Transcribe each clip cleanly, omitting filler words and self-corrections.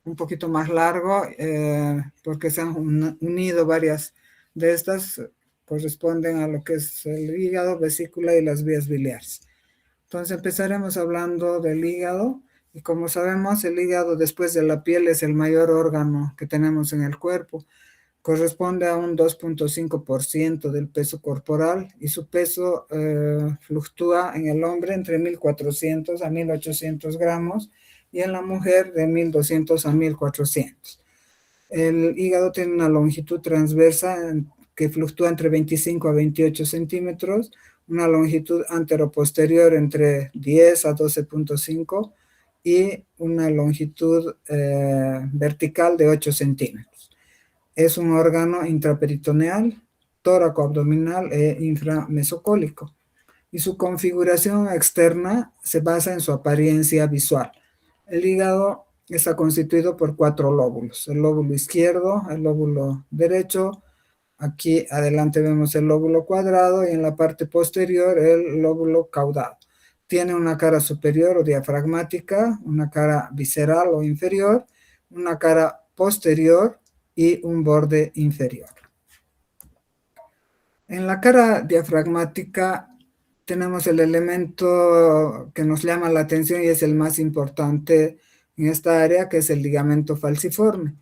un poquito más largo, porque se han unido varias de estas, corresponden a lo que es el hígado, vesícula y las vías biliares. Entonces empezaremos hablando del hígado, y como sabemos, el hígado después de la piel es el mayor órgano que tenemos en el cuerpo. Corresponde a un 2.5% del peso corporal, y su peso fluctúa en el hombre entre 1.400 a 1.800 gramos y en la mujer de 1.200 a 1.400. El hígado tiene una longitud transversa que fluctúa entre 25 a 28 centímetros, una longitud anteroposterior entre 10 a 12.5 y una longitud vertical de 8 centímetros. Es un órgano intraperitoneal, tóraco-abdominal e inframesocólico, y su configuración externa se basa en su apariencia visual. El hígado está constituido por 4 lóbulos: el lóbulo izquierdo, el lóbulo derecho, aquí adelante vemos el lóbulo cuadrado y en la parte posterior el lóbulo caudado. Tiene una cara superior o diafragmática, una cara visceral o inferior, una cara posterior y un borde inferior. En la cara diafragmática tenemos el elemento que nos llama la atención y es el más importante en esta área, que es el ligamento falciforme.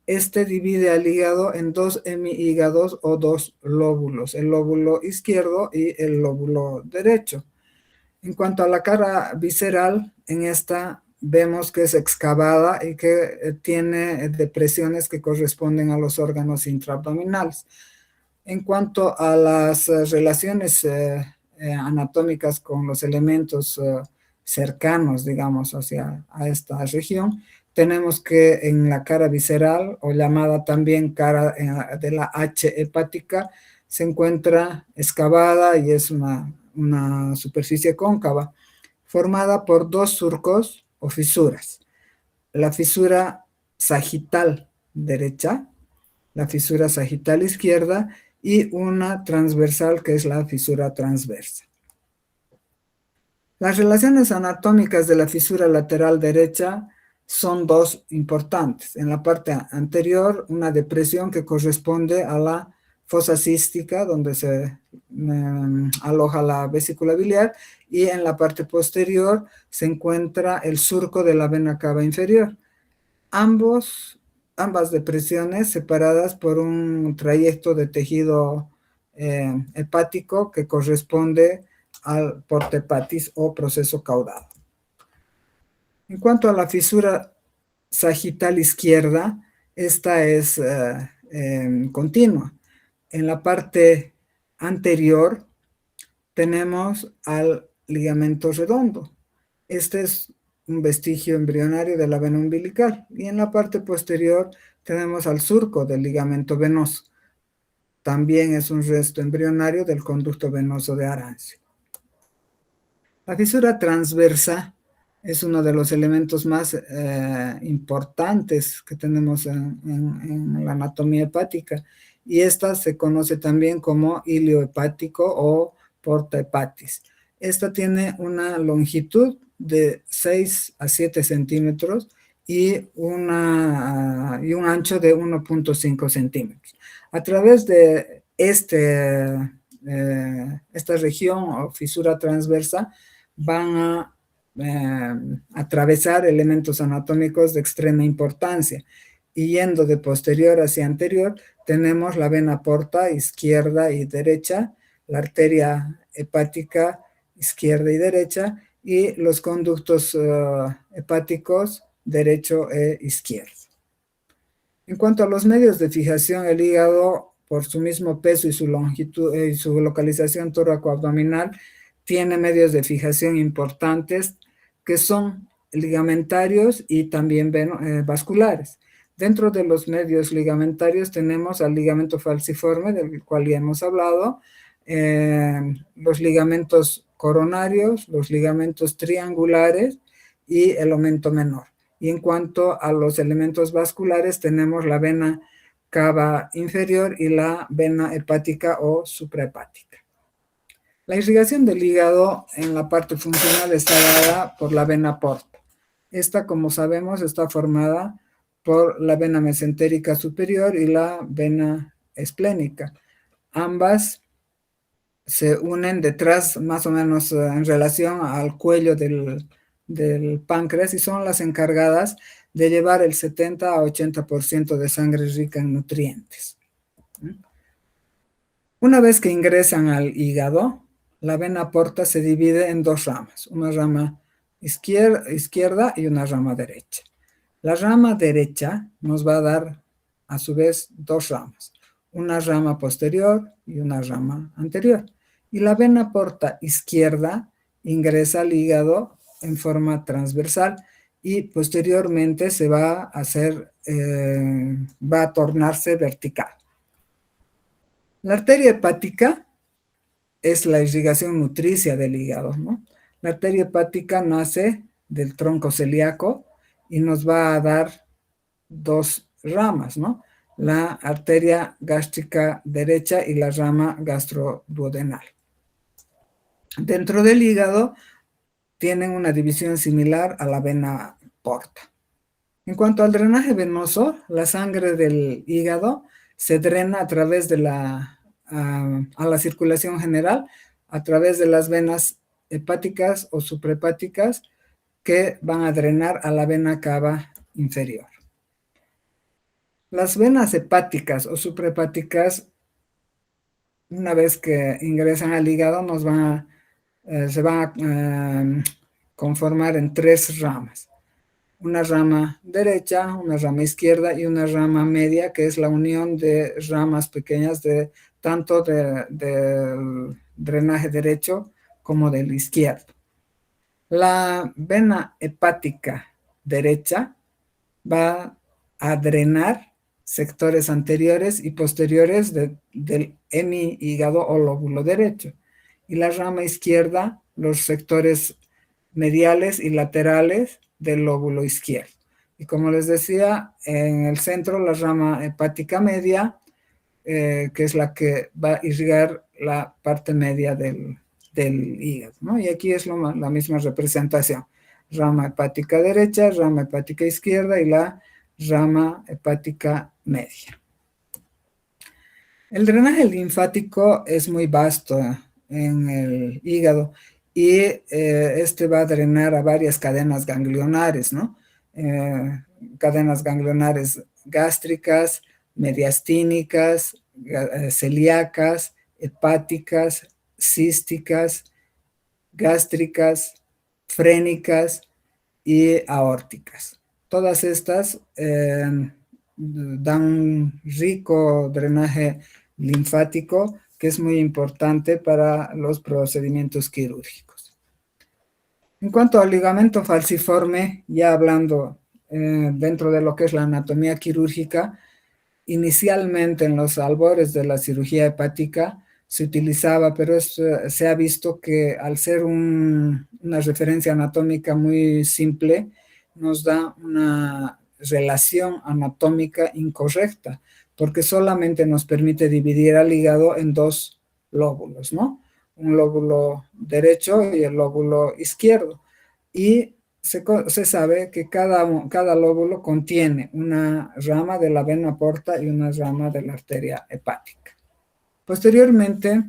Este divide al hígado en 2 hemihígados o 2 lóbulos, el lóbulo izquierdo y el lóbulo derecho. En cuanto a la cara visceral, en esta vemos que es excavada y que tiene depresiones que corresponden a los órganos intraabdominales. En cuanto a las relaciones anatómicas con los elementos cercanos, digamos, a esta región, tenemos que en la cara visceral, o llamada también cara de la H hepática, se encuentra excavada y es una superficie cóncava, formada por 2 surcos o fisuras: la fisura sagital derecha, la fisura sagital izquierda, y una transversal que es la fisura transversa. Las relaciones anatómicas de la fisura lateral derecha son 2 importantes. En la parte anterior, una depresión que corresponde a la fosa cística, donde se aloja la vesícula biliar, y en la parte posterior se encuentra el surco de la vena cava inferior. Ambas depresiones separadas por un trayecto de tejido hepático que corresponde al porta-hepatis o proceso caudado. En cuanto a la fisura sagital izquierda, esta es continua. En la parte anterior tenemos al ligamento redondo. Este es un vestigio embrionario de la vena umbilical, y en la parte posterior tenemos al surco del ligamento venoso. También es un resto embrionario del conducto venoso de Arancio. La fisura transversa es uno de los elementos más importantes que tenemos en la anatomía hepática, y esta se conoce también como hilio hepático o porta hepatis. Esta tiene una longitud de 6 a 7 centímetros y un ancho de 1.5 centímetros. A través de esta región o fisura transversa van a atravesar elementos anatómicos de extrema importancia, y yendo de posterior hacia anterior tenemos la vena porta izquierda y derecha, la arteria hepática izquierda y derecha, y los conductos hepáticos derecho e izquierdo. En cuanto a los medios de fijación, el hígado, por su mismo peso y su longitud y su localización tóraco-abdominal, tiene medios de fijación importantes que son ligamentarios y también vasculares. Dentro de los medios ligamentarios tenemos al ligamento falciforme, del cual ya hemos hablado, los ligamentos coronarios, los ligamentos triangulares y el omenто menor. Y en cuanto a los elementos vasculares, tenemos la vena cava inferior y la vena hepática o suprahepática. La irrigación del hígado en la parte funcional está dada por la vena porta. Esta, como sabemos, está formada por la vena mesentérica superior y la vena esplénica. Ambas se unen detrás, más o menos en relación al cuello del páncreas, y son las encargadas de llevar el 70 a 80% de sangre rica en nutrientes. Una vez que ingresan al hígado, la vena porta se divide en dos ramas, una rama izquierda y una rama derecha. La rama derecha nos va a dar, a su vez, dos ramas, una rama posterior y una rama anterior. Y la vena porta izquierda ingresa al hígado en forma transversal y posteriormente se va a hacer, va a tornarse vertical. La arteria hepática es la irrigación nutricia del hígado, ¿no? La arteria hepática nace del tronco celíaco y nos va a dar dos ramas, ¿no? La arteria gástrica derecha y la rama gastroduodenal. Dentro del hígado tienen una división similar a la vena porta. En cuanto al drenaje venoso, la sangre del hígado se drena a través de a la circulación general, a través de las venas hepáticas o suprahepáticas que van a drenar a la vena cava inferior. Las venas hepáticas o suprahepáticas, una vez que ingresan al hígado, se van a conformar en tres ramas. Una rama derecha, una rama izquierda y una rama media, que es la unión de ramas pequeñas tanto del drenaje derecho como del izquierdo. La vena hepática derecha va a drenar sectores anteriores y posteriores del hemihígado o lóbulo derecho. Y la rama izquierda, los sectores mediales y laterales del lóbulo izquierdo. Y como les decía, en el centro la rama hepática media, que es la que va a irrigar la parte media del hígado, ¿no? Y aquí es la misma representación. Rama hepática derecha, rama hepática izquierda y la rama hepática media. El drenaje linfático es muy vasto en el hígado y este va a drenar a varias cadenas ganglionares, ¿no? Cadenas ganglionares gástricas, mediastínicas, celíacas, hepáticas, císticas, gástricas, frénicas y aórticas. Todas estas dan un rico drenaje linfático que es muy importante para los procedimientos quirúrgicos. En cuanto al ligamento falciforme, ya hablando dentro de lo que es la anatomía quirúrgica, inicialmente en los albores de la cirugía hepática se utilizaba, pero se ha visto que al ser una referencia anatómica muy simple, nos da una relación anatómica incorrecta, porque solamente nos permite dividir al hígado en dos lóbulos, ¿no? Un lóbulo derecho y el lóbulo izquierdo. Y se sabe que cada lóbulo contiene una rama de la vena porta y una rama de la arteria hepática. Posteriormente,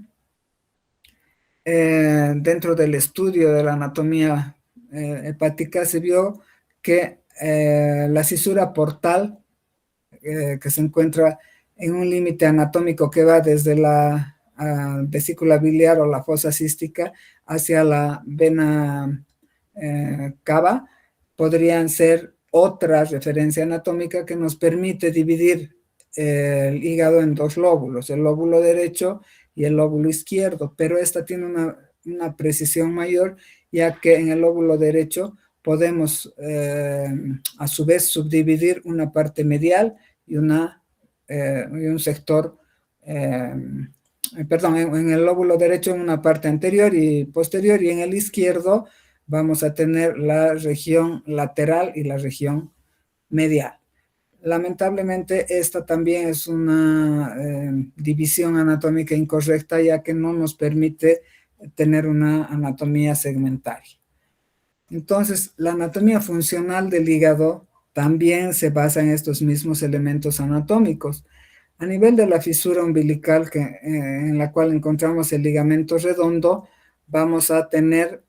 dentro del estudio de la anatomía hepática, se vio que la cisura portal, que se encuentra en un límite anatómico que va desde la vesícula biliar o la fosa cística hacia la vena cava, podrían ser otra referencia anatómica que nos permite dividir el hígado en dos lóbulos, el lóbulo derecho y el lóbulo izquierdo, pero esta tiene una precisión mayor, ya que en el lóbulo derecho podemos a su vez subdividir una parte medial y un sector, perdón, en el lóbulo derecho en una parte anterior y posterior, y en el izquierdo vamos a tener la región lateral y la región medial. Lamentablemente esta también es una división anatómica incorrecta, ya que no nos permite tener una anatomía segmentaria. Entonces, la anatomía funcional del hígado también se basa en estos mismos elementos anatómicos. A nivel de la fisura umbilical en la cual encontramos el ligamento redondo, vamos a tener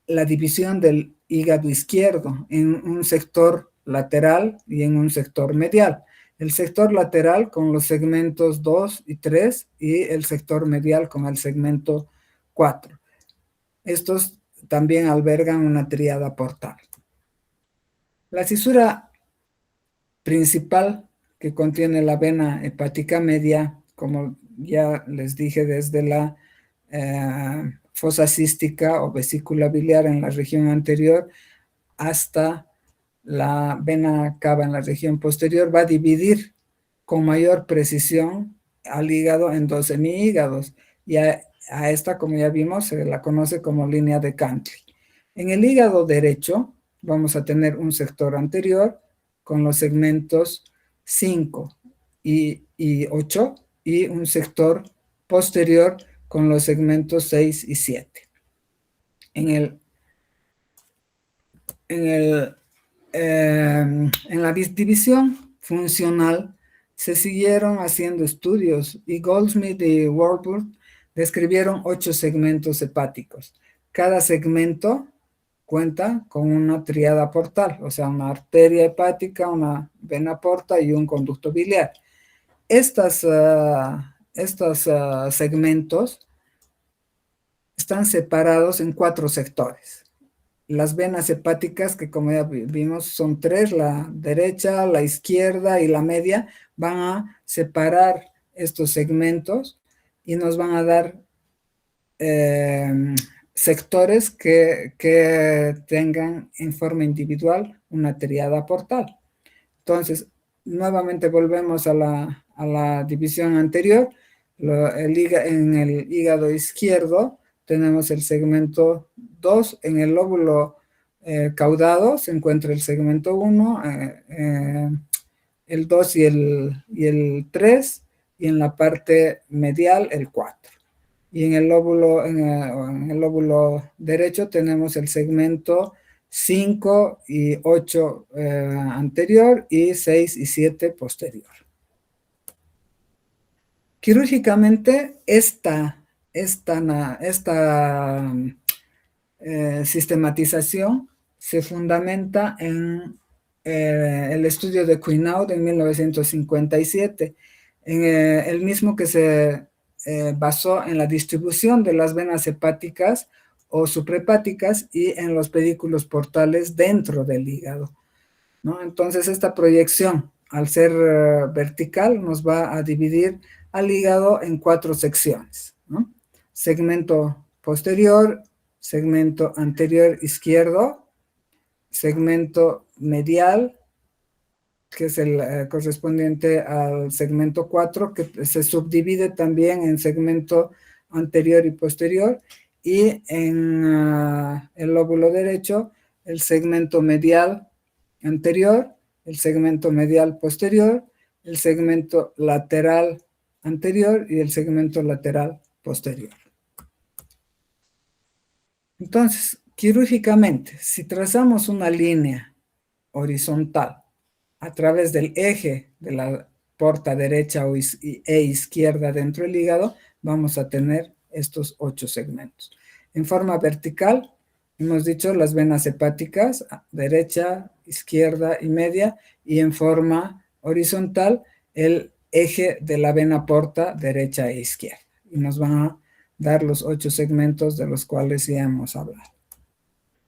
la división del hígado izquierdo en un sector lateral y en un sector medial. El sector lateral con los segmentos 2 y 3 y el sector medial con el segmento 4. Estos también albergan una tríada portal. La cisura principal que contiene la vena hepática media, como ya les dije, desde la fosa cística o vesícula biliar en la región anterior hasta la vena cava en la región posterior, va a dividir con mayor precisión al hígado en dos semihígados. Y a esta, como ya vimos, se la conoce como línea de Cantley. En el hígado derecho vamos a tener un sector anterior con los segmentos 5 y 8 y un sector posterior con los segmentos 6 y 7. En la división funcional se siguieron haciendo estudios y Goldsmith y Warburg describieron 8 segmentos hepáticos. Cada segmento cuenta con una tríada portal, o sea, una arteria hepática, una vena porta y un conducto biliar. Estos segmentos están separados en 4 sectores. Las venas hepáticas, que como ya vimos son 3, la derecha, la izquierda y la media, van a separar estos segmentos y nos van a dar sectores que tengan en forma individual una tríada portal. Entonces, nuevamente volvemos a la división anterior. En el hígado izquierdo tenemos el segmento 2, en el lóbulo caudado se encuentra el segmento 1, el 2 y el 3, y en la parte medial el 4. Y en el lóbulo derecho tenemos el segmento 5 y 8 anterior y 6 y 7 posterior. Quirúrgicamente, esta sistematización se fundamenta en el estudio de Quinault en 1957, el mismo que se basó en la distribución de las venas hepáticas o suprahepáticas y en los pedículos portales dentro del hígado, ¿no? Entonces, esta proyección, al ser vertical, nos va a dividir al hígado en 4 secciones, ¿no? Segmento posterior, segmento anterior izquierdo, segmento medial, que es el correspondiente al segmento 4, que se subdivide también en segmento anterior y posterior, y en el lóbulo derecho, el segmento medial anterior, el segmento medial posterior, el segmento lateral anterior y el segmento lateral posterior. Entonces, quirúrgicamente, si trazamos una línea horizontal a través del eje de la porta derecha e izquierda dentro del hígado, vamos a tener estos 8 segmentos. En forma vertical, hemos dicho las venas hepáticas, derecha, izquierda y media, y en forma horizontal, el eje de la vena porta derecha e izquierda. Y nos van a dar los 8 segmentos de los cuales ya hemos hablado.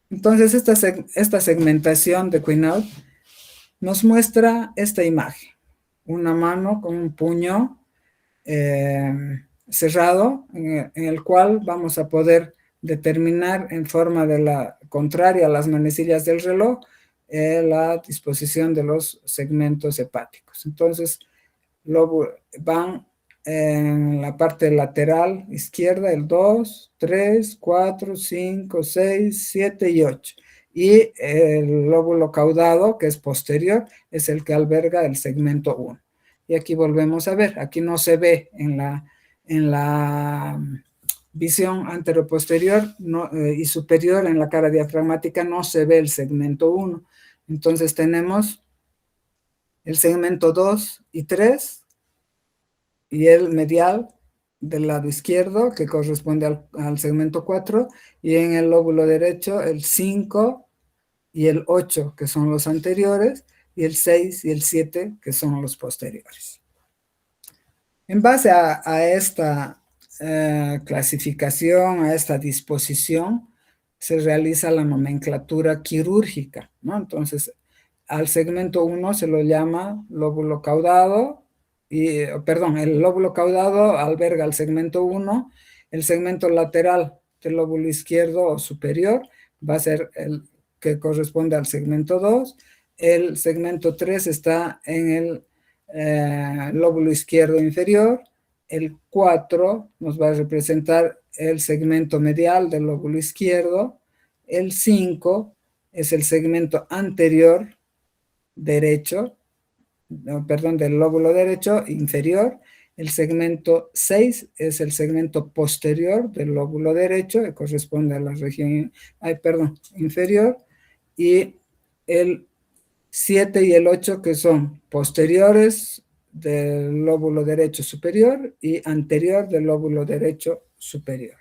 Entonces, esta segmentación de Quinault nos muestra esta imagen, una mano con un puño cerrado, en el cual vamos a poder determinar en forma de la contraria a las manecillas del reloj la disposición de los segmentos hepáticos. Entonces, van en la parte lateral izquierda el 2, 3, 4, 5, 6, 7 y 8. Y el lóbulo caudado, que es posterior, es el que alberga el segmento 1. Y aquí volvemos a ver, aquí no se ve en la visión anteroposterior y superior en la cara diafragmática, no se ve el segmento 1. Entonces tenemos el segmento 2 y 3 y el medial del lado izquierdo, que corresponde al segmento 4, y en el lóbulo derecho el 5 y el 8, que son los anteriores, y el 6 y el 7, que son los posteriores. En base a esta clasificación, a esta disposición, se realiza la nomenclatura quirúrgica, ¿no? Entonces, al segmento 1 se lo llama lóbulo caudado, perdón, el lóbulo caudado alberga el segmento 1, el segmento lateral del lóbulo izquierdo o superior va a ser el que corresponde al segmento 2, el segmento 3 está en el lóbulo izquierdo inferior, el 4 nos va a representar el segmento medial del lóbulo izquierdo, el 5 es el segmento anterior derecho, perdón, del lóbulo derecho inferior, el segmento 6 es el segmento posterior del lóbulo derecho, que corresponde a la región, inferior, y el 7 y el 8 que son posteriores del lóbulo derecho superior y anterior del lóbulo derecho superior.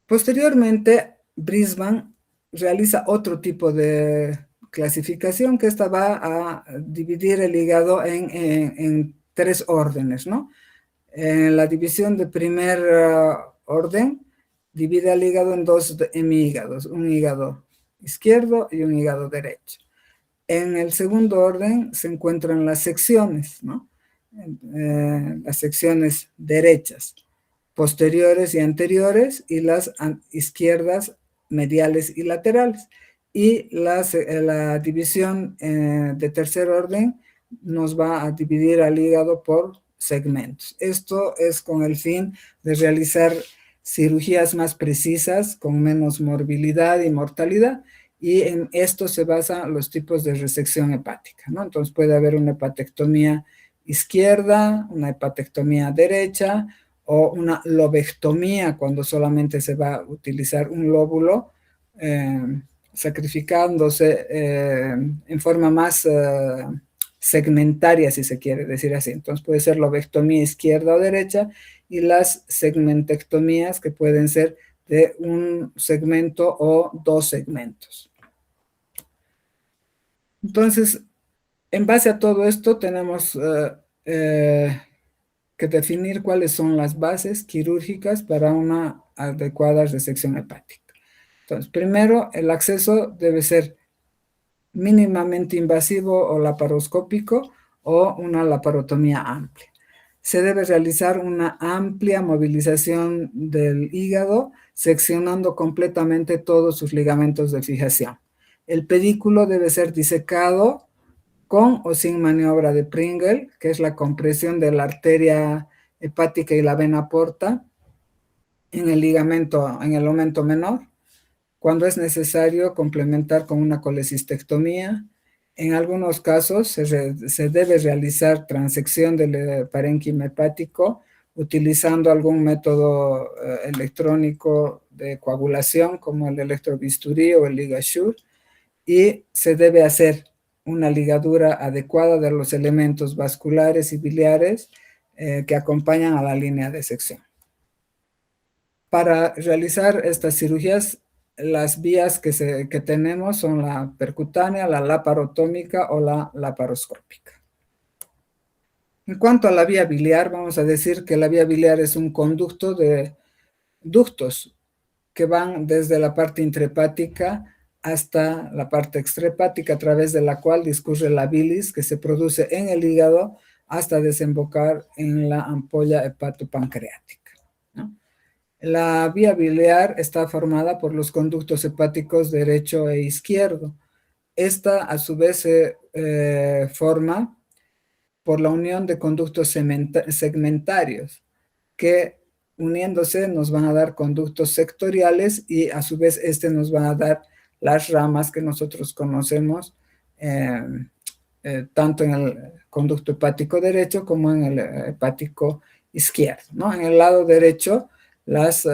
Posteriormente, Brisbane realiza otro tipo de clasificación, que esta va a dividir el hígado en tres órdenes, ¿no? En la división de primer orden, divide el hígado en dos hemígados, un hígado izquierdo y un hígado derecho. En el segundo orden se encuentran las secciones, ¿no? Las secciones derechas, posteriores y anteriores, y las izquierdas, mediales y laterales. Y la división de tercer orden nos va a dividir al hígado por segmentos. Esto es con el fin de realizar cirugías más precisas, con menos morbilidad y mortalidad, y en esto se basan los tipos de resección hepática, ¿no? Entonces puede haber una hepatectomía izquierda, una hepatectomía derecha, o una lobectomía, cuando solamente se va a utilizar un lóbulo, sacrificándose en forma más segmentaria, si se quiere decir así. Entonces puede ser lobectomía izquierda o derecha, y las segmentectomías, que pueden ser de un segmento o dos segmentos. Entonces, en base a todo esto, tenemos que definir cuáles son las bases quirúrgicas para una adecuada resección hepática. Entonces, primero, el acceso debe ser mínimamente invasivo o laparoscópico, o una laparotomía amplia. Se debe realizar una amplia movilización del hígado, seccionando completamente todos sus ligamentos de fijación. El pedículo debe ser disecado con o sin maniobra de Pringle, que es la compresión de la arteria hepática y la vena porta en el ligamento, en el aumento menor, cuando es necesario complementar con una colecistectomía. En algunos casos se debe realizar transección del parénquima hepático utilizando algún método electrónico de coagulación, como el electrobisturí o el LigaSure, y se debe hacer una ligadura adecuada de los elementos vasculares y biliares que acompañan a la línea de sección. Para realizar estas cirugías, las vías que tenemos son la percutánea, la laparotómica o la laparoscópica. En cuanto a la vía biliar, vamos a decir que la vía biliar es un conducto de ductos que van desde la parte intrahepática hasta la parte extrahepática, a través de la cual discurre la bilis que se produce en el hígado hasta desembocar en la ampolla hepatopancreática, ¿no? La vía biliar está formada por los conductos hepáticos derecho e izquierdo. Esta, a su vez, se forma por la unión de conductos segmentarios, que uniéndose nos van a dar conductos sectoriales, y a su vez nos van a dar las ramas que nosotros conocemos, tanto en el conducto hepático derecho como en el hepático izquierdo, ¿no? En el lado derecho, las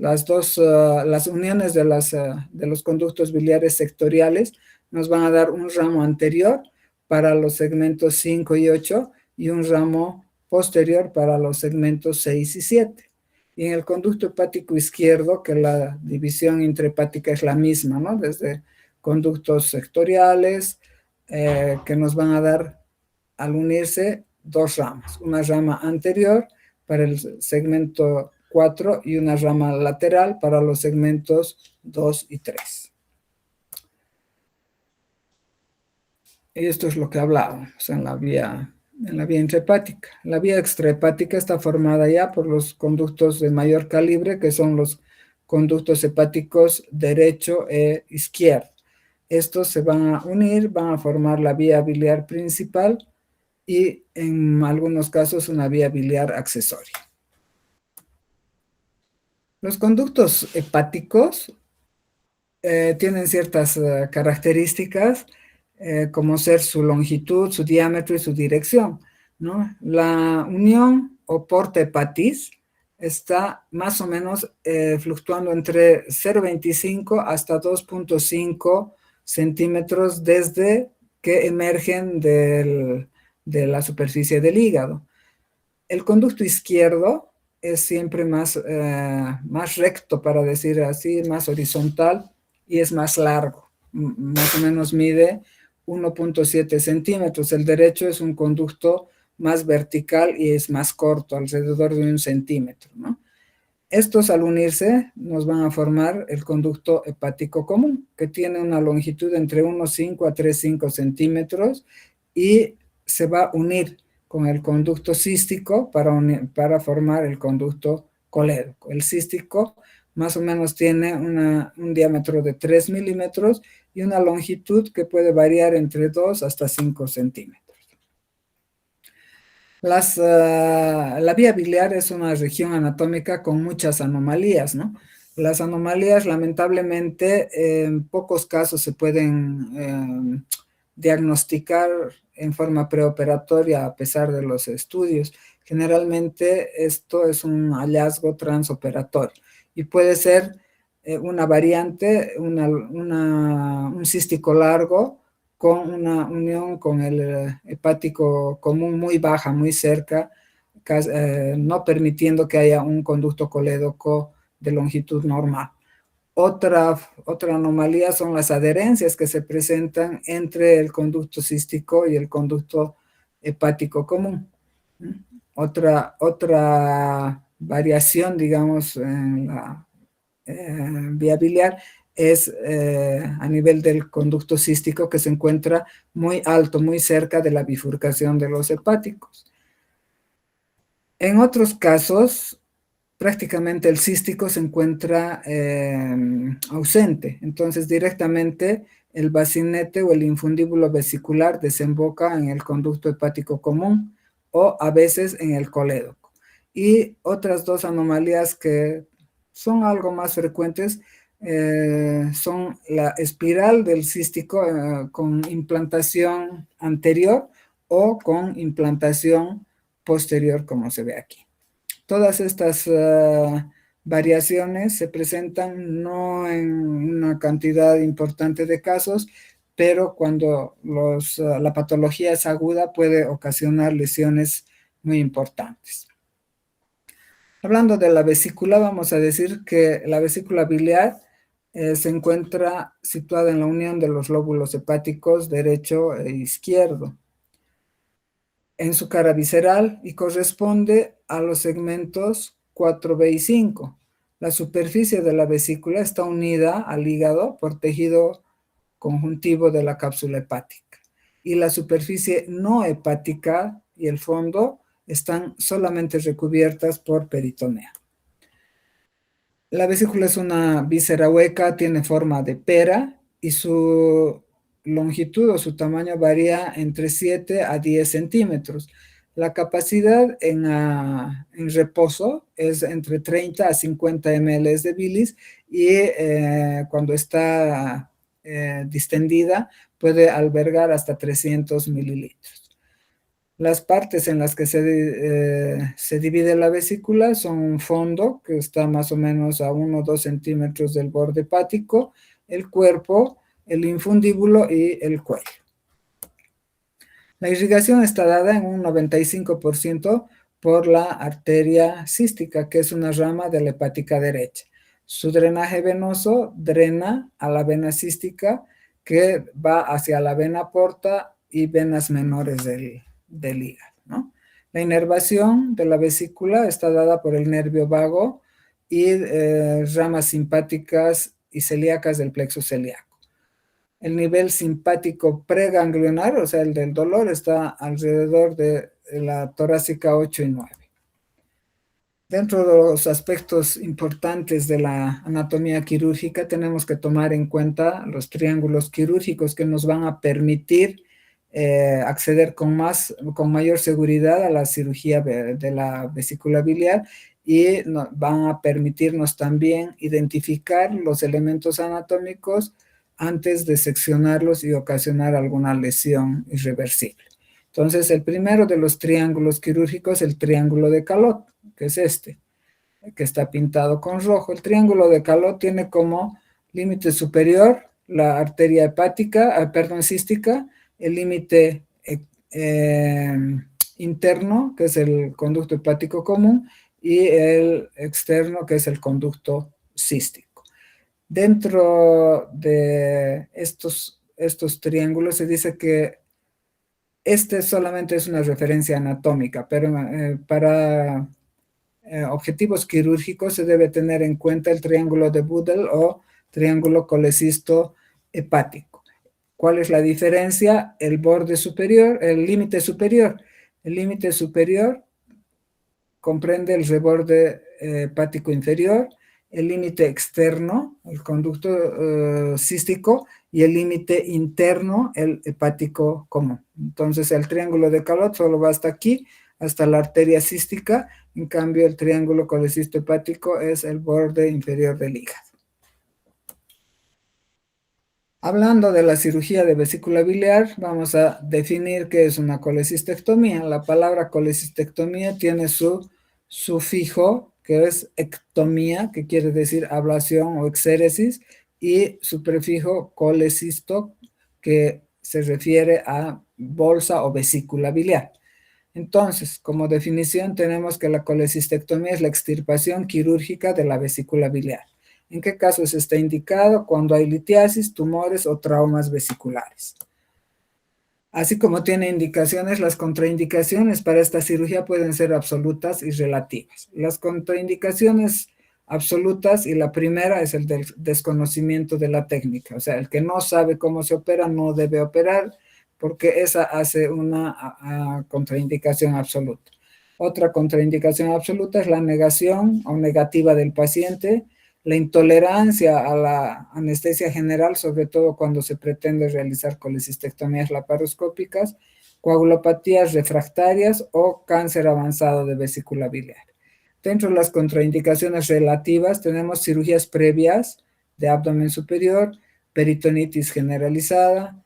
las uniones de los conductos biliares sectoriales nos van a dar un ramo anterior para los segmentos 5 y 8 y un ramo posterior para los segmentos 6 y 7. Y en el conducto hepático izquierdo, que la división intrahepática es la misma, ¿no? Desde conductos sectoriales que nos van a dar, al unirse, dos ramas. Una rama anterior para el segmento 4 y una rama lateral para los segmentos 2 y 3. Y esto es lo que hablábamos en la vía intrahepática. La vía extrahepática está formada ya por los conductos de mayor calibre, que son los conductos hepáticos derecho e izquierdo. Estos se van a unir, van a formar la vía biliar principal y en algunos casos una vía biliar accesoria. Los conductos hepáticos tienen ciertas características, como ser su longitud, su diámetro y su dirección, ¿no? La unión o porte hepatis está más o menos fluctuando entre 0,25 hasta 2,5 centímetros desde que emergen de la superficie del hígado. El conducto izquierdo es siempre más recto, para decir así, más horizontal, y es más largo. Más o menos mide 1,7 centímetros. El derecho es un conducto más vertical y es más corto, alrededor de 1 centímetro, ¿no? Estos, al unirse, nos van a formar el conducto hepático común, que tiene una longitud entre 1,5 a 3,5 centímetros y se va a unir con el conducto cístico para formar el conducto colédoco. El cístico más o menos tiene un diámetro de 3 milímetros y una longitud que puede variar entre 2 hasta 5 centímetros. La vía biliar es una región anatómica con muchas anomalías, ¿no? Las anomalías, lamentablemente, en pocos casos se pueden diagnosticar en forma preoperatoria a pesar de los estudios. Generalmente esto es un hallazgo transoperatorio y puede ser una variante, un cístico largo con una unión con el hepático común muy baja, muy cerca, no permitiendo que haya un conducto colédoco de longitud normal. Otra anomalía son las adherencias que se presentan entre el conducto cístico y el conducto hepático común. Otra variación, digamos, en la vía biliar es a nivel del conducto cístico, que se encuentra muy alto, muy cerca de la bifurcación de los hepáticos. En otros casos, prácticamente el cístico se encuentra ausente, entonces directamente el bacinete o el infundíbulo vesicular desemboca en el conducto hepático común o a veces en el colédoco. Y otras dos anomalías que son algo más frecuentes son la espiral del cístico con implantación anterior o con implantación posterior, como se ve aquí. Todas estas variaciones se presentan no en una cantidad importante de casos, pero cuando la patología es aguda puede ocasionar lesiones muy importantes. Hablando de la vesícula, vamos a decir que la vesícula biliar se encuentra situada en la unión de los lóbulos hepáticos derecho e izquierdo en su cara visceral y corresponde a los segmentos 4B y 5. La superficie de la vesícula está unida al hígado por tejido conjuntivo de la cápsula hepática y la superficie no hepática y el fondo están solamente recubiertas por peritoneo. La vesícula es una víscera hueca, tiene forma de pera y su longitud o su tamaño varía entre 7 a 10 centímetros. La capacidad en reposo es entre 30 a 50 ml de bilis y cuando está distendida puede albergar hasta 300 mililitros. Las partes en las que se divide la vesícula son un fondo que está más o menos a 1 o 2 centímetros del borde hepático, el cuerpo, el infundíbulo y el cuello. La irrigación está dada en un 95% por la arteria cística, que es una rama de la hepática derecha. Su drenaje venoso drena a la vena cística, que va hacia la vena porta y venas menores del hígado, ¿no? La inervación de la vesícula está dada por el nervio vago y ramas simpáticas y celíacas del plexo celíaco. El nivel simpático preganglionar, o sea, el del dolor, está alrededor de la torácica 8 y 9. Dentro de los aspectos importantes de la anatomía quirúrgica, tenemos que tomar en cuenta los triángulos quirúrgicos que nos van a permitir acceder con mayor seguridad a la cirugía de la vesícula biliar, y van a permitirnos también identificar los elementos anatómicos antes de seccionarlos y ocasionar alguna lesión irreversible. Entonces, el primero de los triángulos quirúrgicos es el triángulo de Calot, que es este, que está pintado con rojo. El triángulo de Calot tiene como límite superior la arteria hepática, cística, el límite interno, que es el conducto hepático común, y el externo, que es el conducto cístico. Dentro de estos triángulos se dice que este solamente es una referencia anatómica, pero para objetivos quirúrgicos se debe tener en cuenta el triángulo de Budel o triángulo colecisto hepático. ¿Cuál es la diferencia? El borde superior, el límite superior. El límite superior comprende el reborde hepático inferior, el límite externo, el conducto cístico, y el límite interno, el hepático común. Entonces, el triángulo de Calot solo va hasta aquí, hasta la arteria cística. En cambio, el triángulo colecisto hepático es el borde inferior del hígado. Hablando de la cirugía de vesícula biliar, vamos a definir qué es una colecistectomía. La palabra colecistectomía tiene su sufijo, que es ectomía, que quiere decir ablación o exéresis, y su prefijo colecisto, que se refiere a bolsa o vesícula biliar. Entonces, como definición, tenemos que la colecistectomía es la extirpación quirúrgica de la vesícula biliar. ¿En qué casos está indicado? Cuando hay litiasis, tumores o traumas vesiculares. Así como tiene indicaciones, las contraindicaciones para esta cirugía pueden ser absolutas y relativas. Las contraindicaciones absolutas, y la primera es el del desconocimiento de la técnica. O sea, el que no sabe cómo se opera no debe operar, porque esa hace una contraindicación absoluta. Otra contraindicación absoluta es la negación o negativa del paciente, la intolerancia a la anestesia general, sobre todo cuando se pretende realizar colecistectomías laparoscópicas, coagulopatías refractarias o cáncer avanzado de vesícula biliar. Dentro de las contraindicaciones relativas tenemos cirugías previas de abdomen superior, peritonitis generalizada,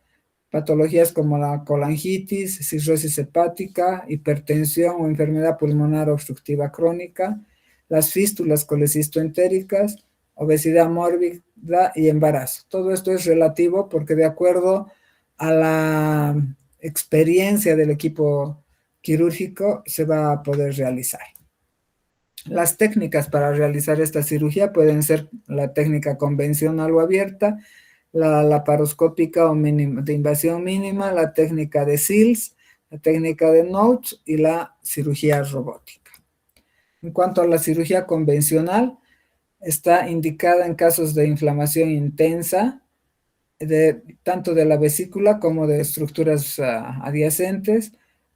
patologías como la colangitis, cirrosis hepática, hipertensión o enfermedad pulmonar obstructiva crónica, las fístulas colecistoentéricas, obesidad mórbida y embarazo. Todo esto es relativo porque de acuerdo a la experiencia del equipo quirúrgico se va a poder realizar. Las técnicas para realizar esta cirugía pueden ser la técnica convencional o abierta, la laparoscópica o de invasión mínima, la técnica de Seals, la técnica de Notes y la cirugía robótica. En cuanto a la cirugía convencional, está indicada en casos de inflamación intensa, tanto de la vesícula como de estructuras adyacentes,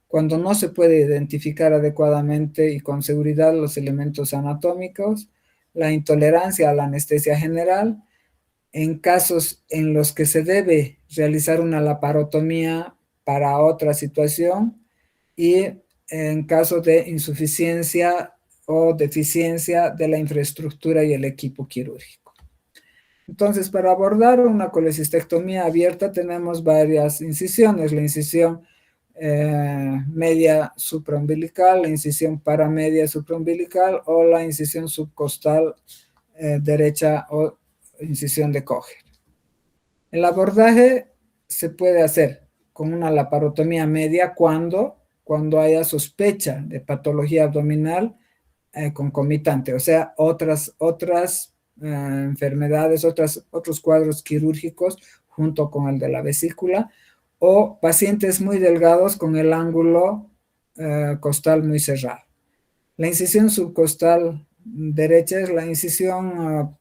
cuando no se puede identificar adecuadamente y con seguridad los elementos anatómicos, la intolerancia a la anestesia general, en casos en los que se debe realizar una laparotomía para otra situación, y en caso de insuficiencia o deficiencia de la infraestructura y el equipo quirúrgico. Entonces, para abordar una colecistectomía abierta tenemos varias incisiones. La incisión media supraumbilical, la incisión paramedia supraumbilical o la incisión subcostal derecha o incisión de Kocher. El abordaje se puede hacer con una laparotomía media cuando haya sospecha de patología abdominal concomitante, o sea, otras enfermedades, otros cuadros quirúrgicos junto con el de la vesícula, o pacientes muy delgados con el ángulo costal muy cerrado. La incisión subcostal derecha es la incisión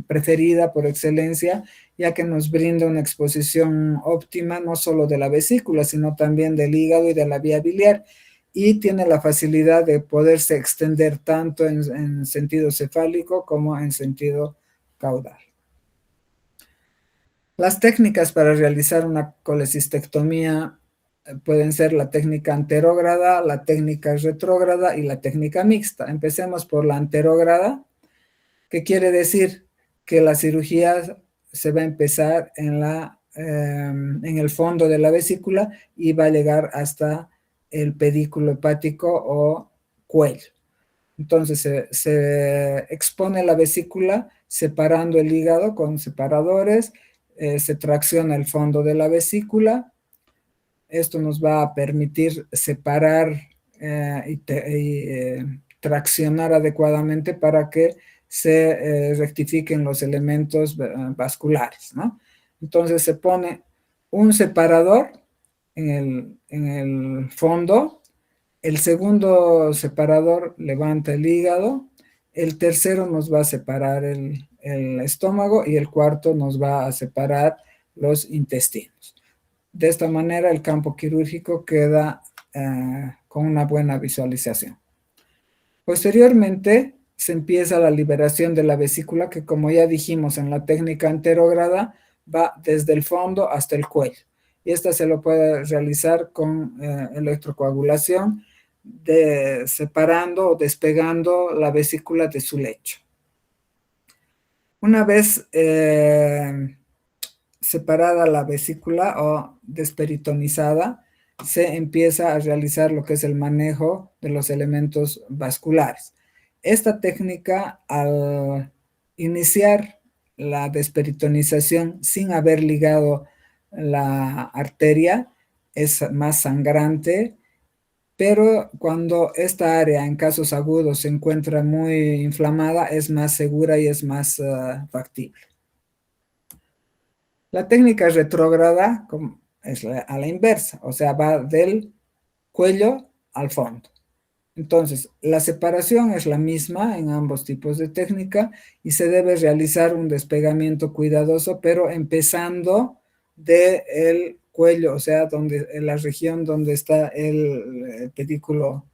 preferida por excelencia, ya que nos brinda una exposición óptima no solo de la vesícula, sino también del hígado y de la vía biliar, y tiene la facilidad de poderse extender tanto en sentido cefálico como en sentido caudal. Las técnicas para realizar una colecistectomía pueden ser la técnica anterógrada, la técnica retrógrada y la técnica mixta. Empecemos por la anterógrada, que quiere decir que la cirugía se va a empezar en el fondo de la vesícula y va a llegar hasta el pedículo hepático o cuello. Entonces se expone la vesícula separando el hígado con separadores, se tracciona el fondo de la vesícula. Esto nos va a permitir separar y traccionar adecuadamente para que se rectifiquen los elementos vasculares, ¿no? Entonces se pone un separador en el fondo, el segundo separador levanta el hígado, el tercero nos va a separar el estómago y el cuarto nos va a separar los intestinos. De esta manera el campo quirúrgico queda con una buena visualización. Posteriormente se empieza la liberación de la vesícula, que como ya dijimos en la técnica anterógrada, va desde el fondo hasta el cuello. Y esta se lo puede realizar con electrocoagulación, separando o despegando la vesícula de su lecho. Una vez separada la vesícula o desperitonizada, se empieza a realizar lo que es el manejo de los elementos vasculares. Esta técnica, al iniciar la desperitonización sin haber ligado la arteria, es más sangrante, pero cuando esta área en casos agudos se encuentra muy inflamada, es más segura y es más factible. La técnica retrógrada es a la inversa, o sea, va del cuello al fondo. Entonces, la separación es la misma en ambos tipos de técnica y se debe realizar un despegamiento cuidadoso, pero empezando del cuello, o sea, en la región donde está el pedículo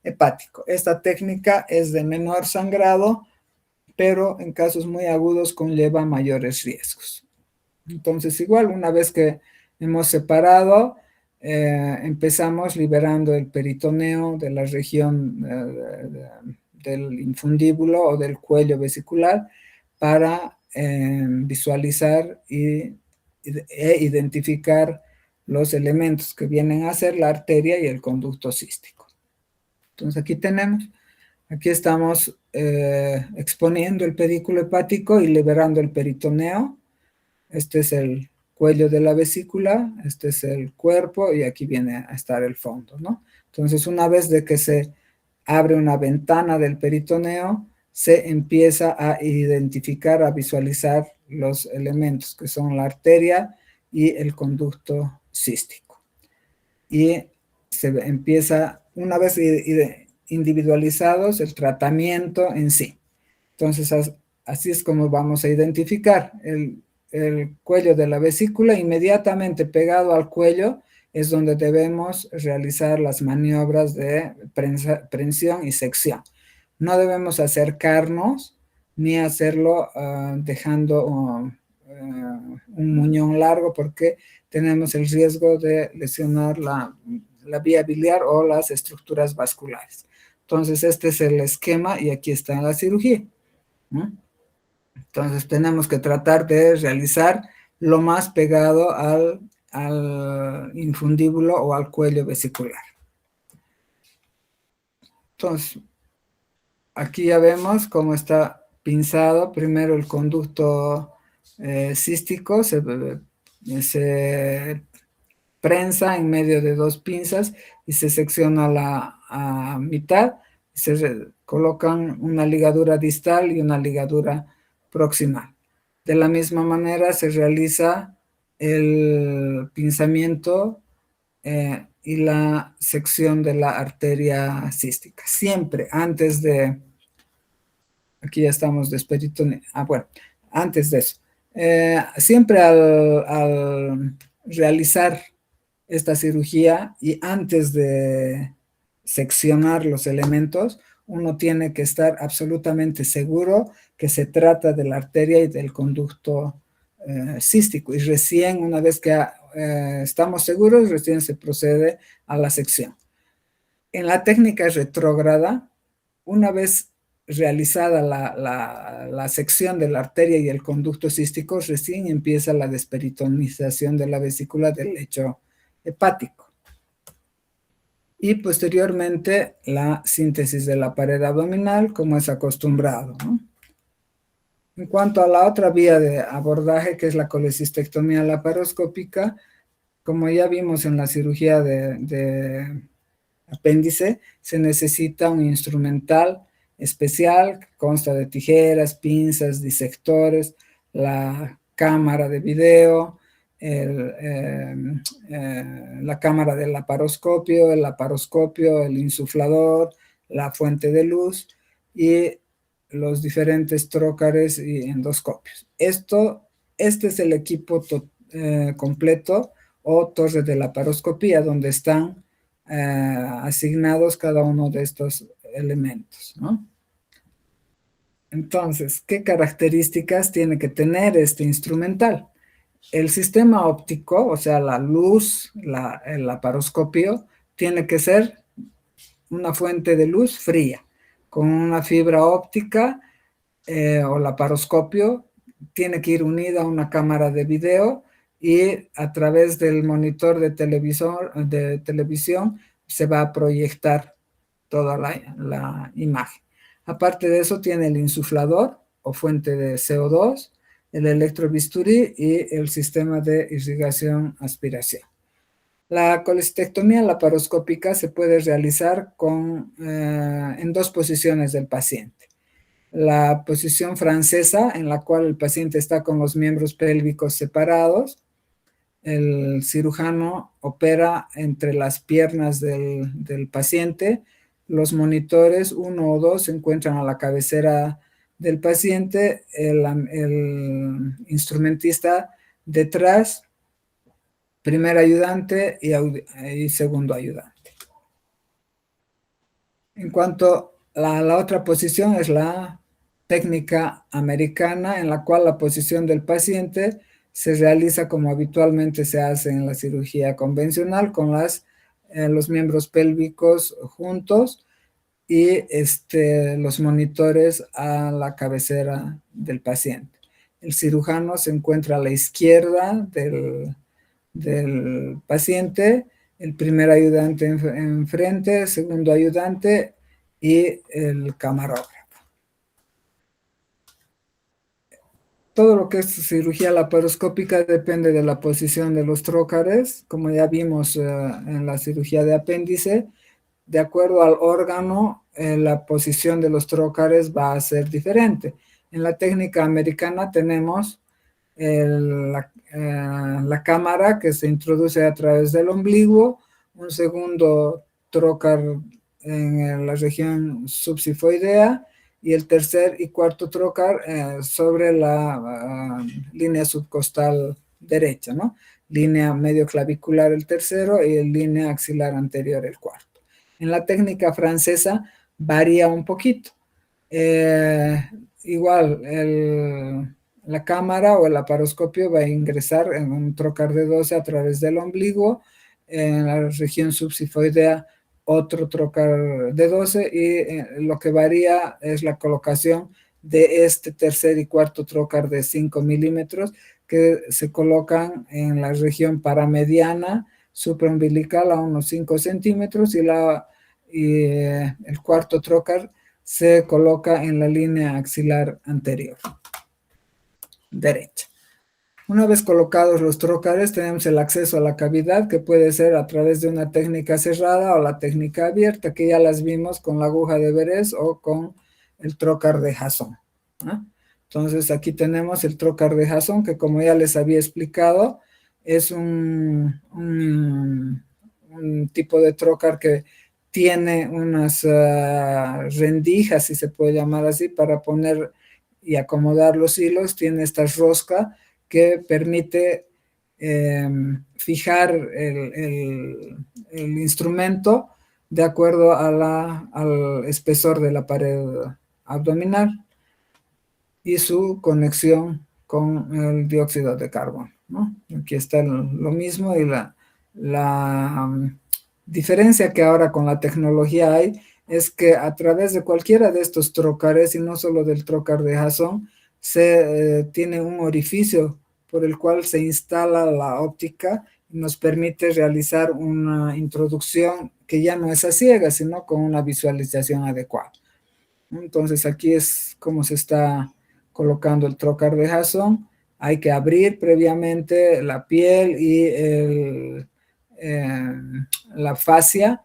hepático. Esta técnica es de menor sangrado, pero en casos muy agudos conlleva mayores riesgos. Entonces, igual, una vez que hemos separado, empezamos liberando el peritoneo de la región del infundíbulo o del cuello vesicular para visualizar e identificar los elementos que vienen a ser la arteria y el conducto cístico. Entonces, aquí estamos exponiendo el pedículo hepático y liberando el peritoneo. Este es el cuello de la vesícula, este es el cuerpo y aquí viene a estar el fondo, ¿no? Entonces, una vez de que se abre una ventana del peritoneo, se empieza a identificar, a visualizar los elementos que son la arteria y el conducto cístico. Y se empieza, una vez individualizados, el tratamiento en sí. Entonces, así es como vamos a identificar el cuello de la vesícula. Inmediatamente pegado al cuello es donde debemos realizar las maniobras de prensión y sección. No debemos acercarnos ni hacerlo dejando un muñón largo, porque tenemos el riesgo de lesionar la vía biliar o las estructuras vasculares. Entonces, este es el esquema y aquí está la cirugía, ¿no? Entonces tenemos que tratar de realizar lo más pegado al al infundíbulo o al cuello vesicular. Entonces, aquí ya vemos cómo está pinzado primero el conducto cístico, se prensa en medio de dos pinzas y se secciona a mitad, colocan una ligadura distal y una ligadura proximal. De la misma manera se realiza el pinzamiento y la sección de la arteria cística. Siempre antes de, aquí ya estamos de peritoneo, bueno, antes de eso. Siempre al realizar esta cirugía y antes de seccionar los elementos, uno tiene que estar absolutamente seguro que se trata de la arteria y del conducto cístico. Y recién, una vez que estamos seguros, recién se procede a la sección. En la técnica retrógrada, una vez realizada la sección de la arteria y el conducto cístico, recién empieza la desperitonización de la vesícula del lecho hepático. Y posteriormente la síntesis de la pared abdominal, como es acostumbrado, ¿no? En cuanto a la otra vía de abordaje, que es la colecistectomía laparoscópica, como ya vimos en la cirugía de apéndice, se necesita un instrumental especial que consta de tijeras, pinzas, disectores, la cámara de video, la cámara del laparoscopio, el insuflador, la fuente de luz y los diferentes trócares y endoscopios. Este es el equipo completo o torre de laparoscopía, donde están asignados cada uno de estos elementos, ¿no? Entonces, ¿qué características tiene que tener este instrumental? El sistema óptico, o sea, la luz, el laparoscopio, tiene que ser una fuente de luz fría, con una fibra óptica o laparoscopio, tiene que ir unida a una cámara de video y a través del monitor de televisión se va a proyectar toda la imagen. Aparte de eso, tiene el insuflador o fuente de CO2, el electrobisturí y el sistema de irrigación-aspiración. La colestectomía laparoscópica se puede realizar en dos posiciones del paciente. La posición francesa, en la cual el paciente está con los miembros pélvicos separados. El cirujano opera entre las piernas del paciente. Los monitores, uno o dos, se encuentran a la cabecera del paciente. El instrumentista detrás, primer ayudante y segundo ayudante. En cuanto a la otra posición, es la técnica americana, en la cual la posición del paciente se realiza como habitualmente se hace en la cirugía convencional, con los miembros pélvicos juntos y los monitores a la cabecera del paciente. El cirujano se encuentra a la izquierda del paciente, el primer ayudante enfrente, el segundo ayudante y el camarógrafo. Todo lo que es cirugía laparoscópica depende de la posición de los trócares, como ya vimos en la cirugía de apéndice. De acuerdo al órgano, la posición de los trócares va a ser diferente. En la técnica americana tenemos la cámara que se introduce a través del ombligo, un segundo trócar en la región subsifoidea y el tercer y cuarto trócar sobre la línea subcostal derecha, ¿no? Línea medio clavicular el tercero y línea axilar anterior el cuarto. En la técnica francesa varía un poquito. Igual, la cámara o el laparoscopio va a ingresar en un trócar de 12 a través del ombligo, en la región subsifoidea otro trócar de 12 y lo que varía es la colocación de este tercer y cuarto trócar de 5 milímetros que se colocan en la región paramediana, supraumbilical a unos 5 centímetros y el cuarto trocar se coloca en la línea axilar anterior, derecha. Una vez colocados los trócares, tenemos el acceso a la cavidad, que puede ser a través de una técnica cerrada o la técnica abierta, que ya las vimos con la aguja de Verés o con el trócar de Jasón, ¿no? Entonces aquí tenemos el trócar de Jasón, que como ya les había explicado, es un tipo de trócar que tiene unas rendijas, si se puede llamar así, para poner y acomodar los hilos. Tiene esta rosca que permite fijar el instrumento de acuerdo al espesor de la pared abdominal y su conexión con el dióxido de carbono, ¿no? Aquí está lo mismo, y la diferencia que ahora con la tecnología hay es que a través de cualquiera de estos trócares, y no solo del trócar de Jasón, se tiene un orificio por el cual se instala la óptica y nos permite realizar una introducción que ya no es a ciegas, sino con una visualización adecuada. Entonces aquí es como se está colocando el trócar de Jasón. Hay que abrir previamente la piel y la fascia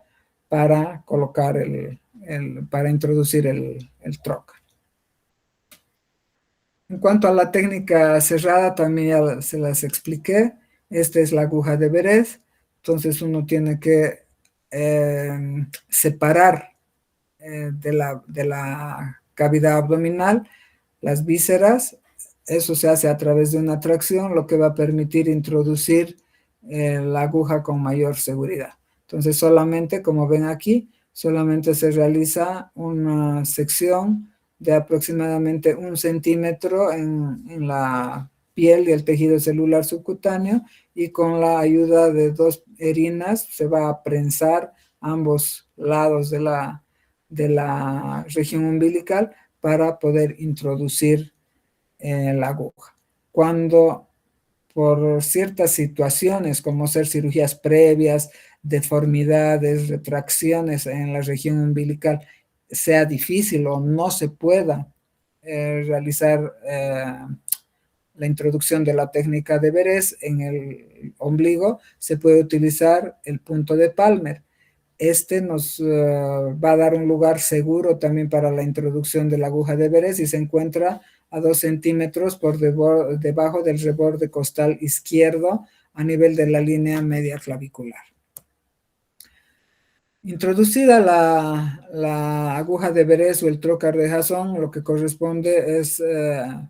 para colocar para introducir el trócar. En cuanto a la técnica cerrada, también ya se las expliqué. Esta es la aguja de Verés. Entonces uno tiene que separar de la cavidad abdominal las vísceras. Eso se hace a través de una tracción, lo que va a permitir introducir la aguja con mayor seguridad. Entonces solamente, como ven aquí, solamente se realiza una sección de aproximadamente 1 centímetro en la piel y el tejido celular subcutáneo, y con la ayuda de 2 herinas se va a prensar ambos lados de la región umbilical para poder introducir la aguja. Cuando por ciertas situaciones, como ser cirugías previas, deformidades, retracciones en la región umbilical, sea difícil o no se pueda realizar la introducción de la técnica de Verés en el ombligo, se puede utilizar el punto de Palmer. Este nos va a dar un lugar seguro también para la introducción de la aguja de Verés, y se encuentra a 2 centímetros por debajo del reborde costal izquierdo, a nivel de la línea media clavicular. Introducida la aguja de Verés o el trócar de Jasón, lo que corresponde es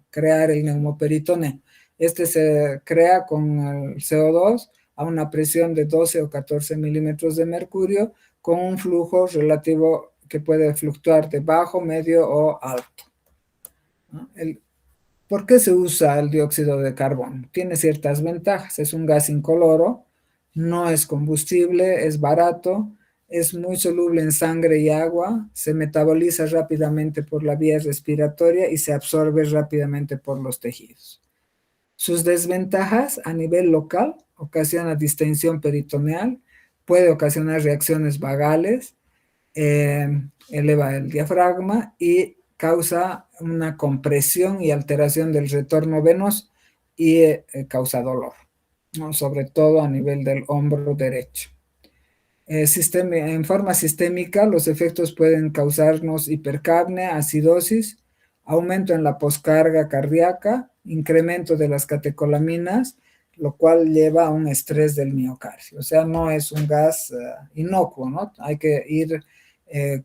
crear el neumoperitoneo. Este se crea con el CO2 a una presión de 12 o 14 milímetros de mercurio, con un flujo relativo que puede fluctuar de bajo, medio o alto. ¿Por qué se usa el dióxido de carbono? Tiene ciertas ventajas. Es un gas incoloro, no es combustible, es barato, es muy soluble en sangre y agua, se metaboliza rápidamente por la vía respiratoria y se absorbe rápidamente por los tejidos. Sus desventajas: a nivel local, ocasiona distensión peritoneal, puede ocasionar reacciones vagales, eleva el diafragma y causa una compresión y alteración del retorno venoso y causa dolor, ¿no? Sobre todo a nivel del hombro derecho. En forma sistémica, los efectos pueden causarnos hipercapnia, acidosis, aumento en la poscarga cardíaca, incremento de las catecolaminas, lo cual lleva a un estrés del miocardio. O sea, no es un gas inocuo, ¿no? Hay que ir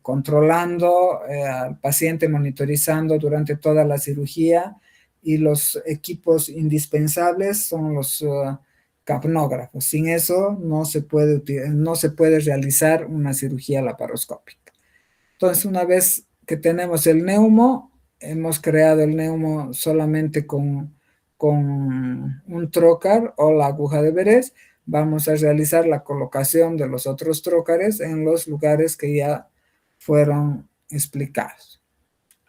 controlando al paciente, monitorizando durante toda la cirugía, y los equipos indispensables son los capnógrafos. Sin eso no se puede realizar una cirugía laparoscópica. Entonces, una vez que tenemos el neumo, hemos creado el neumo solamente con un trócar o la aguja de Verés, vamos a realizar la colocación de los otros trócares en los lugares que ya fueron explicados.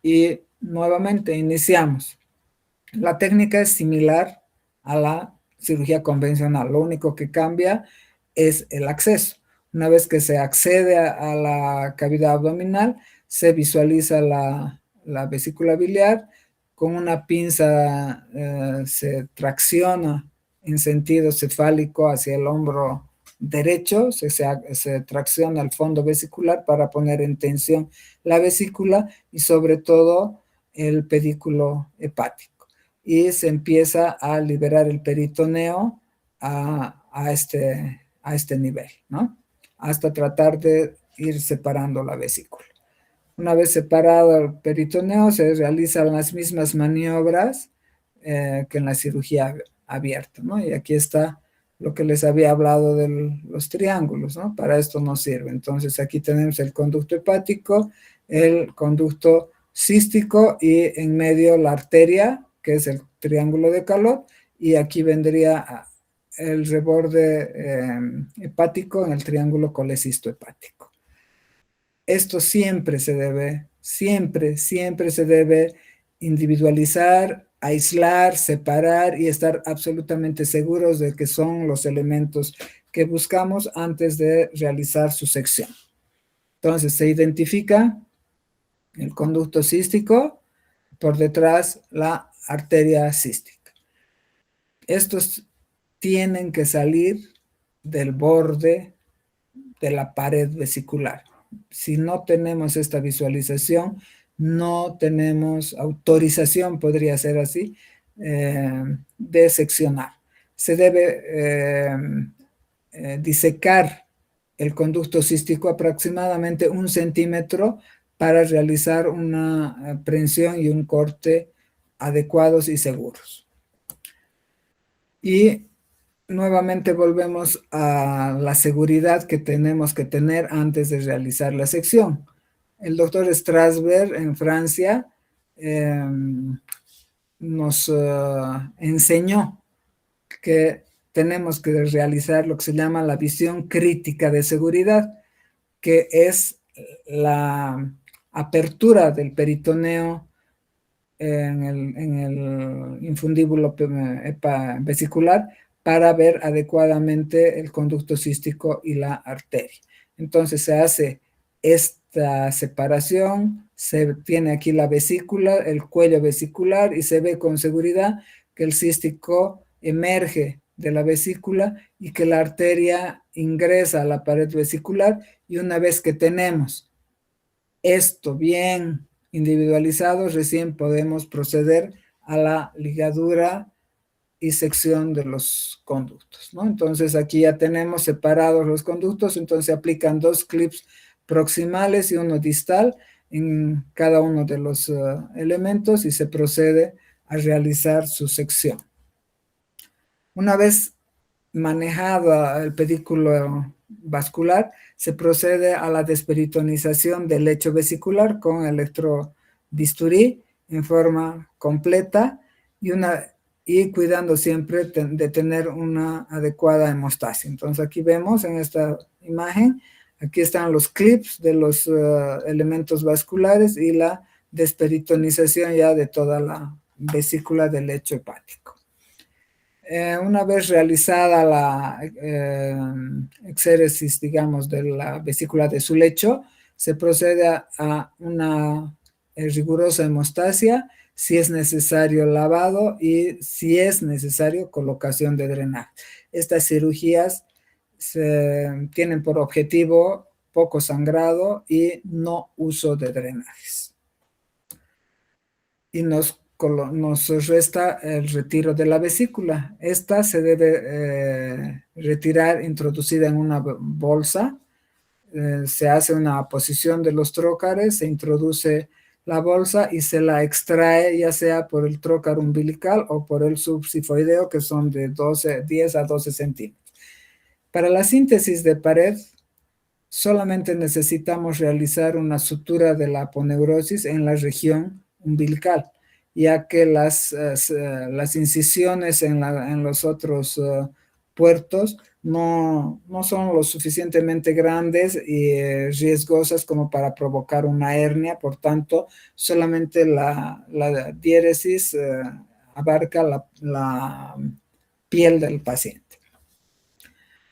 Y nuevamente iniciamos. La técnica es similar a la cirugía convencional. Lo único que cambia es el acceso. Una vez que se accede a la cavidad abdominal, se visualiza la vesícula biliar, con una pinza se tracciona en sentido cefálico hacia el hombro derecho, se tracciona el fondo vesicular para poner en tensión la vesícula y sobre todo el pedículo hepático. Y se empieza a liberar el peritoneo a este nivel, ¿no? Hasta tratar de ir separando la vesícula. Una vez separado el peritoneo, se realizan las mismas maniobras que en la cirugía abierta, ¿no? Y aquí está lo que les había hablado de los triángulos, ¿no? Para esto nos sirve. Entonces aquí tenemos el conducto hepático, el conducto cístico y en medio la arteria, que es el triángulo de Calot, y aquí vendría el reborde hepático en el triángulo colecisto-hepático. Esto siempre se debe individualizar, aislar, separar y estar absolutamente seguros de que son los elementos que buscamos antes de realizar su sección. Entonces se identifica el conducto cístico, por detrás la arteria cística. Estos tienen que salir del borde de la pared vesicular. Si no tenemos esta visualización, no tenemos autorización, podría ser así, de seccionar. Se debe disecar el conducto cístico aproximadamente 1 centímetro para realizar una prensión y un corte adecuados y seguros. Y nuevamente volvemos a la seguridad que tenemos que tener antes de realizar la sección. El doctor Strasberg en Francia nos enseñó que tenemos que realizar lo que se llama la visión crítica de seguridad, que es la apertura del peritoneo en el infundíbulo vesicular para ver adecuadamente el conducto cístico y la arteria. Entonces se hace esta separación, se tiene aquí la vesícula, el cuello vesicular y se ve con seguridad que el cístico emerge de la vesícula y que la arteria ingresa a la pared vesicular, y una vez que tenemos esto bien individualizado, recién podemos proceder a la ligadura y sección de los conductos, ¿no? Entonces aquí ya tenemos separados los conductos, entonces se aplican 2 clips proximales y uno distal en cada uno de los elementos y se procede a realizar su sección. Una vez manejado el pedículo vascular, se procede a la desperitonización del lecho vesicular con electrobisturí en forma completa y cuidando siempre de tener una adecuada hemostasia. Entonces aquí vemos en esta imagen, aquí están los clips de los elementos vasculares y la desperitonización ya de toda la vesícula del lecho hepático. Una vez realizada la exéresis, digamos, de la vesícula de su lecho, se procede a una rigurosa hemostasia, si es necesario lavado y si es necesario colocación de drenaje. Estas cirugías tienen por objetivo poco sangrado y no uso de drenajes. Y nos resta el retiro de la vesícula. Esta se debe retirar introducida en una bolsa. Se hace una posición de los trócares, se introduce la bolsa y se la extrae ya sea por el trócar umbilical o por el subsifoideo, que son de 10 a 12 centímetros. Para la síntesis de pared, solamente necesitamos realizar una sutura de la aponeurosis en la región umbilical, ya que las incisiones en los otros puertos no son lo suficientemente grandes y riesgosas como para provocar una hernia. Por tanto, solamente la diéresis abarca la piel del paciente.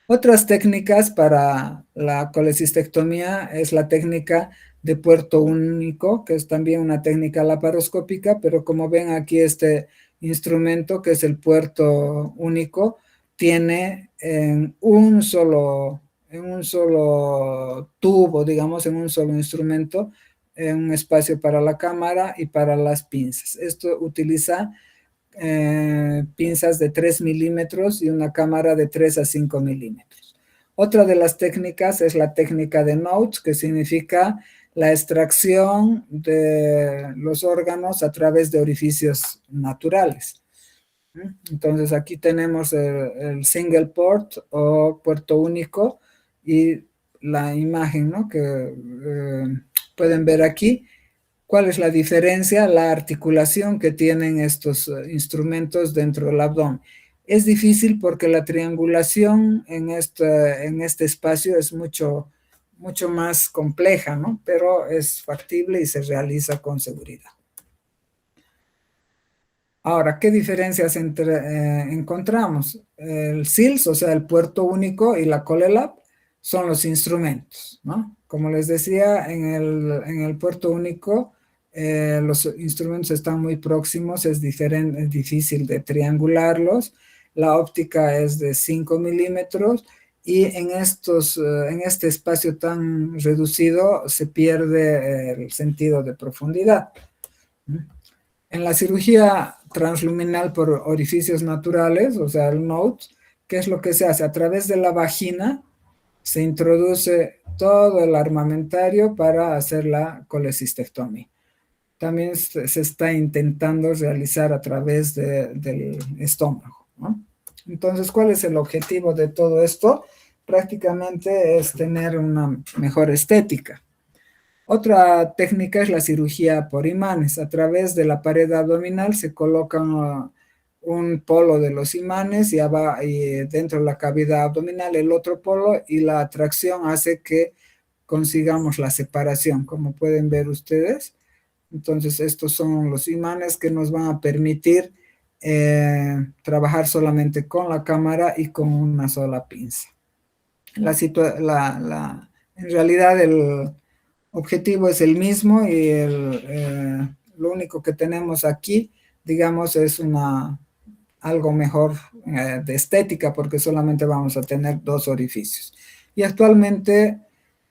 Otras técnicas para la colecistectomía es la técnica de puerto único, que es también una técnica laparoscópica, pero como ven aquí este instrumento, que es el puerto único, tiene en un solo tubo, digamos, en un solo instrumento, un espacio para la cámara y para las pinzas. Esto utiliza pinzas de 3 milímetros y una cámara de 3 a 5 milímetros. Otra de las técnicas es la técnica de Notes, que significa la extracción de los órganos a través de orificios naturales. Entonces aquí tenemos el single port o puerto único y la imagen, ¿no?, que pueden ver aquí. ¿Cuál es la diferencia? La articulación que tienen estos instrumentos dentro del abdomen. Es difícil porque la triangulación en este espacio es mucho más compleja, ¿no? Pero es factible y se realiza con seguridad. Ahora, ¿qué diferencias encontramos? El SILS, o sea, el puerto único, y la ColeLab son los instrumentos, ¿no? Como les decía, en el puerto único los instrumentos están muy próximos, es difícil de triangularlos, la óptica es de 5 milímetros y en este espacio tan reducido se pierde el sentido de profundidad. En la cirugía transluminal por orificios naturales, o sea, el NOTE, ¿qué es lo que se hace? A través de la vagina se introduce todo el armamentario para hacer la colecistectomía. También se está intentando realizar a través del estómago, ¿no? Entonces, ¿cuál es el objetivo de todo esto? Prácticamente es tener una mejor estética. Otra técnica es la cirugía por imanes. A través de la pared abdominal se coloca un polo de los imanes y dentro de la cavidad abdominal el otro polo, y la atracción hace que consigamos la separación, como pueden ver ustedes. Entonces, estos son los imanes que nos van a permitir trabajar solamente con la cámara y con una sola pinza. En realidad, el objetivo es el mismo y lo único que tenemos aquí, digamos, es algo mejor de estética, porque solamente vamos a tener dos orificios. Y actualmente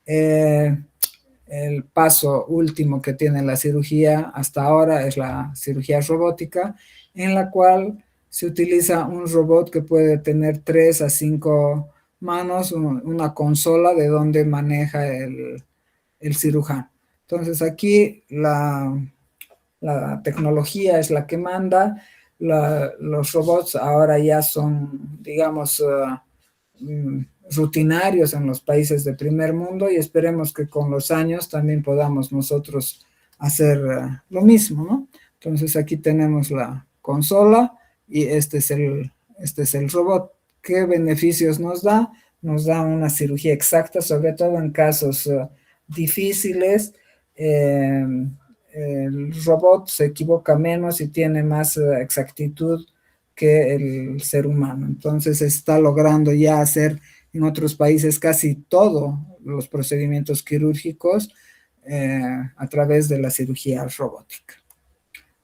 el paso último que tiene la cirugía hasta ahora es la cirugía robótica, en la cual se utiliza un robot que puede tener 3 a 5 manos, una consola de donde maneja el cirujano. Entonces aquí la tecnología es la que manda. Los robots ahora ya son, digamos, rutinarios en los países de primer mundo, y esperemos que con los años también podamos nosotros hacer lo mismo, ¿no? Entonces aquí tenemos la consola y este es el robot. ¿Qué beneficios nos da? Nos da una cirugía exacta, sobre todo en casos difíciles. El robot se equivoca menos y tiene más exactitud que el ser humano. Entonces está logrando ya hacer en otros países casi todos los procedimientos quirúrgicos a través de la cirugía robótica.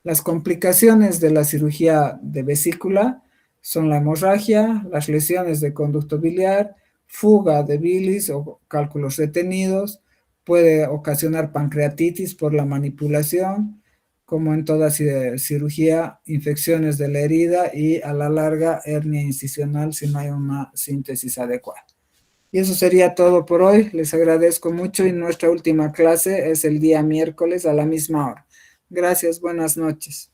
Las complicaciones de la cirugía de vesícula son la hemorragia, las lesiones de conducto biliar, fuga de bilis o cálculos retenidos, puede ocasionar pancreatitis por la manipulación, como en toda cirugía, infecciones de la herida y a la larga hernia incisional si no hay una síntesis adecuada. Y eso sería todo por hoy. Les agradezco mucho y nuestra última clase es el día miércoles a la misma hora. Gracias, buenas noches.